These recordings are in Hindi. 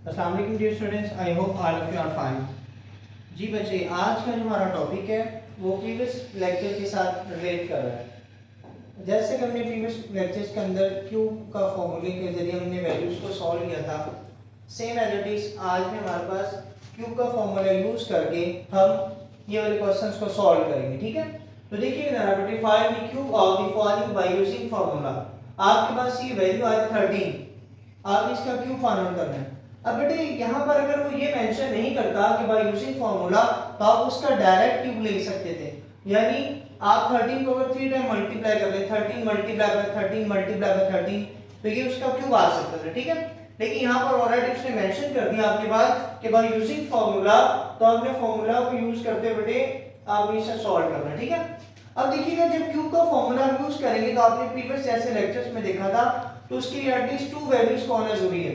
अस्सलाम वालेकुम dear students, I hope all of you are fine. जी बच्चे, आज का जो हमारा टॉपिक है वो प्रीवियस लेक्चर के साथ रिलेट कर रहा है। जैसे कि हमने प्रीवियस लेक्चर्स के अंदर क्यू का फॉर्मूले के जरिए हमने वैल्यूज को सॉल्व किया था, सेम एज इट इज आज भी हमारे पास क्यू का फॉर्मूला यूज करके हम ये वाले क्वेश्चंस को सॉल्व करेंगे। ठीक है, तो देखिए जरा बेटे, find the cube of the following by using formula. आपके पास ये वैल्यू आई 13, आप इसका क्यूब फाइंड आउट करना है। अब बेटे यहाँ पर अगर वो ये मेंशन नहीं करता कि बाय यूजिंग फार्मूला, तो आप उसका डायरेक्ट क्यूब ले सकते थे। यानी आप 13 को अगर 3 टाइम मल्टीप्लाई कर ले, 13 मल्टीप्लाई बाय 13 मल्टीप्लाई बाय 13, तो ये उसका क्यूब आ सकता था। ठीक है, लेकिन यहाँ पर ऑलरेडी उसने मेंशन कर दिया आपके पास कि बाय यूजिंग फार्मूला, तो आपने फार्मूला को यूज करते बेटे आप इसे सॉल्व करना। ठीक है, अब देखिएगा जब क्यूब का फार्मूला यूज करेंगे तो आपने प्रीवियस जैसे लेक्चर्स में देखा था, तो उसके लिए एटलीस्ट 2 वैल्यूज को होना जरूरी है।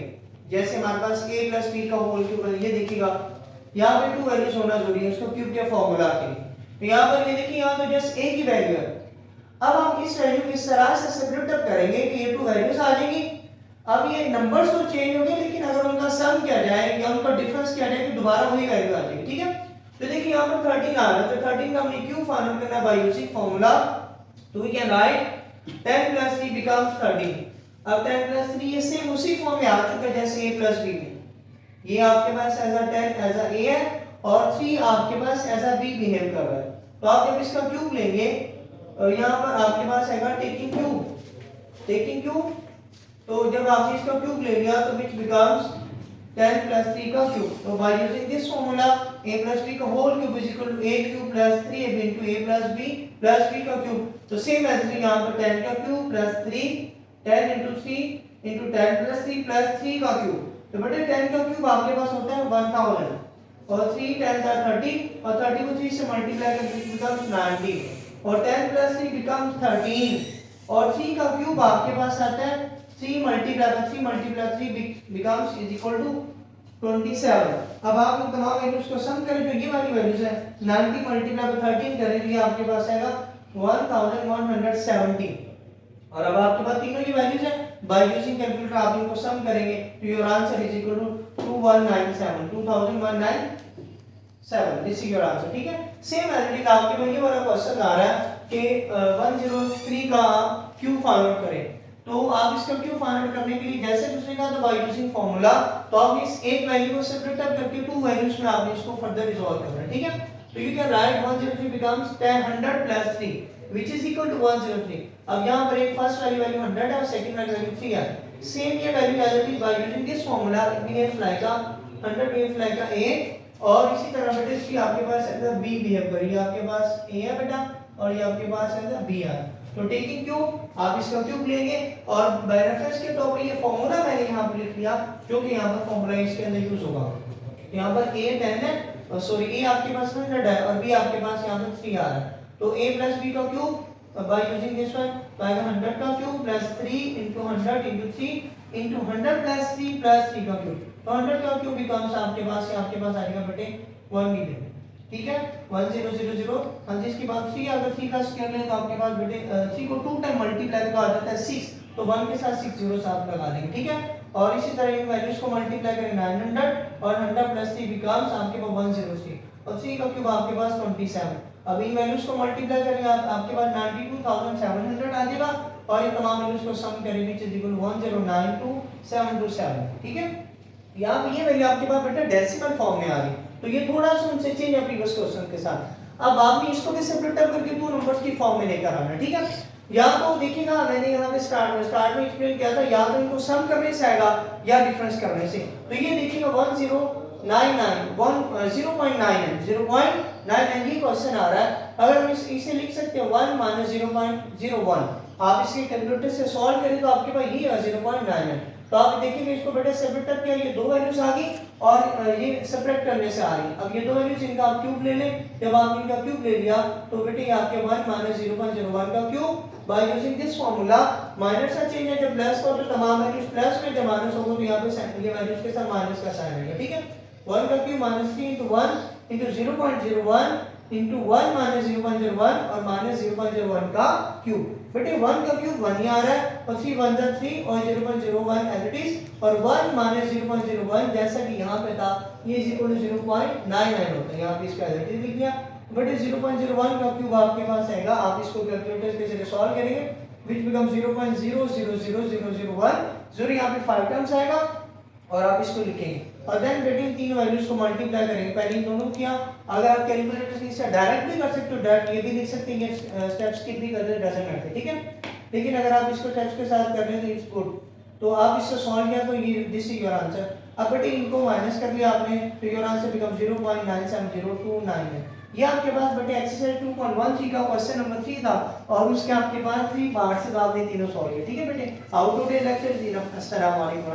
जैसे हमारे पास a प्लस b का होल क्यूब है, ये देखिएगा यहाँ पे 2 वैल्यूज होना जरूरी है उसको क्यूब के फॉर्मूला के लिए। तो यहाँ पर ये देखिए, यहाँ तो जस्ट a की वैल्यू है। अब हम इस वैल्यू को इस तरह से सेपरेट अप करेंगे कि ये 2 वैल्यूज आ जाएंगी। अब ये नंबर्स तो चेंज होंगे, लेकिन अगर उनका सम किया जाए या उनका डिफरेंस किया जाए तो दोबारा वही वैल्यू आ जाएगी। ठीक है, तो देखिए यहाँ पर 13 आ रहा है, तो 13 का हमने क्यूब फाइंड आउट करना है बाय यूजिंग फार्मूला। तो we can write 10 plus 3 becomes 13। अब 10 प्लस 3 ये सेम उसी फॉर्म में आ चुका है जैसे a प्लस b में। ये आपके पास as a 10 as a a है और 3 आपके पास एज अ b बिहेव कर रहा है। तो आप जब इसका क्यूब लेंगे, यहाँ पर आपके पास आएगा टेकिंग क्यूब। तो जब आपने इसका क्यूब ले लिया तो विच बिकम्स 10 प्लस 3 का क्यूब। तो by using this formula a plus b का whole cube is equal to a cube plus 3ab into a plus b का क्यूब। तो सेम एज यहाँ पर 10 का cube plus 3, 10 into 3 into 10 plus 3 plus 3 का क्यूब। तो बेटे 10 का क्यूब आपके पास होता है 1000 और 3 10 का 30 और 30 को 3 से मल्टीप्लाई करके becomes 90 और 10 plus 3 becomes 13 और 3 का क्यूब आपके पास आता है 3 multiply 3 becomes is equal to 27। अब आप इन तमाम वैल्यूज को सम करें, जो ये वाली वैल्यूज है 90 मल्टीप्लाई बाय 13 करें तो ये आपके पास आएगा 1170। और अब आपके पास तीनों की वैल्यूज है, बाय यूजिंग कैलकुलेटर आप इनको सम करेंगे तो your answer is equal to 2197 this is your answer. ठीक है, सेम एज इट इज आपके पास ये वाला क्वेश्चन आ रहा है कि 103 का क्यूब फाइंड आउट करें। तो आप इसका क्यूब फाइंड आउट करने के लिए जैसे दूसरे का तो बाय यूजिंग फार्मूला, तो आप इस एक वैल्यू को सेपरेट अप करके 2 वैल्यूज में आपने इसको फर्दर रिजॉल्व करना है। ठीक है, तो you can write 103 becomes 100 plus 3 which is equal to 103। अब यहाँ पर एक फर्स्ट वाली वैल्यू 100 है और सेकंड वाली वैल्यू 3 है। सेम ये value as it is by using this formula behaves like a 100 behaves like a a और इसी तरह बेटा इसकी आपके पास एज अ b बिहेव करेगी। आपके पास a है बेटा और ये आपके पास एज अ b है। तो टेकिंग क्यूब आप इसका क्यूब लेंगे और बाय रेफरेंस के तौर पर ये फार्मूला मैंने यहाँ पर लिख लिया, जो कि यहाँ पर फार्मूला इसके अंदर यूज होगा। यहाँ पर a 10 है, सॉरी a आपके पास 100 है और b आपके पास यहाँ पर 3 आ रहा है। तो a प्लस b का cube by using this one by 100 का cube plus 3 into 100 into 3 into 100 plus 3 plus 3 का क्यूब। तो 100 का क्यूब becomes आपके पास आएगा बेटे 1 मिलियन। ठीक है, 1000। हम जिसके बाद 3 अगर 3 का स्क्वायर लें तो आपके पास बेटे 3 को 2 टाइम मल्टीप्लाई तो आ जाता है 6, तो 1 के साथ 6 zeros आप लगा देंगे। ठीक है, और इसी तरह इन वैल्यूज को मल्टीप्लाई करें 900 और 100 plus 3 becomes आपके पास 103 और 3 का क्यूब आपके पास 27। अब इन वैल्यूज को मल्टीप्लाई करेंगे आपके पास 92700 आ जाएगा और ये तमाम वैल्यूज को सम करेंगे which is equal to 1092727। ठीक है, यहाँ पे ये वैल्यू आपके पास बेटा डेसिमल फॉर्म में आ रही, तो ये थोड़ा सा उनसे चेंज है प्रीवियस क्वेश्चन के साथ। अब आपने इसको भी सेपरेट करके 2 नंबर्स की फॉर्म में लेकर आना है। ठीक है, या तो देखिएगा मैंने यहाँ पे स्टार्ट में एक्सप्लेन किया था, या तो इनको सम करने से आएगा या डिफरेंस करने से। तो ये देखिएगा 0.99 ये क्वेश्चन आ रहा है। अगर हम इसे लिख सकते हैं 1 माइनस 0.01, आप इसके कैलकुलेटर से सॉल्व करें तो आपके पास ये 0.9 है। तो आप देखिए इसको बेटे सेपरेट करके ये 2 वैल्यूज आ गई और ये सेपरेट करने से आ रही। अब ये 2 वैल्यूज इनका आप क्यूब ले लें, जब आप इनका क्यूब ले लिया तो बेटे ये आपके 1 माइनस 0.01 का cube by using this formula. Minus का चेंज है, जब प्लस का तो तमाम वैल्यूज प्लस में, जब माइनस होगा तो यहाँ पे ये वैल्यूज के साथ माइनस का साइन आएगा। ठीक है, 1 का cube minus 3 into 1 into 0.01 into 1 minus 0.01 और minus 0.01 का क्यूब। बेटे 1 का क्यूब 1 ही आ रहा है और 3 1 जा 3 और 0.01 एज इट इज और 1 माइनस 0.01 जैसा कि यहाँ पे था ये इज इक्वल टू 0.99 होता है, यहाँ पे इसका एज इट इज लिख दिया। बेटे 0.01 का क्यूब आपके पास आएगा, आप इसको कैलकुलेटर के जरिए सॉल्व करेंगे which becomes 0.000001 जो यहाँ पे 5 टर्म्स आएगा और आप इसको लिखेंगे और देन बेटे इन तीन वैल्यूज को मल्टीप्लाई करेंगे। पहले इन दोनों किया, अगर आप कैलकुलेटर से डायरेक्ट भी कर सकते हो, डायरेक्ट ये भी लिख सकते हैं, स्टेप्स स्किप भी कर दे, डजंट मैटर, ठीक है। लेकिन अगर आप इसको स्टेप्स के साथ कर रहे हैं तो इट्स गुड। तो आप इससे सॉल्व किया तो ये दिस इज योर आंसर। अब बेटे इनको माइनस कर दिया आपने तो योर आंसर बिकम 0.97029 है। ये आपके पास बेटे एक्सरसाइज 2.13 का क्वेश्चन नंबर 3 था और उसके आपके पास 3 पार्ट्स से आपने तीनों सॉल्व किए, ठीक है बेटे। आउट ऑफ डे लेक्चर, अस्सलाम वालेकुम।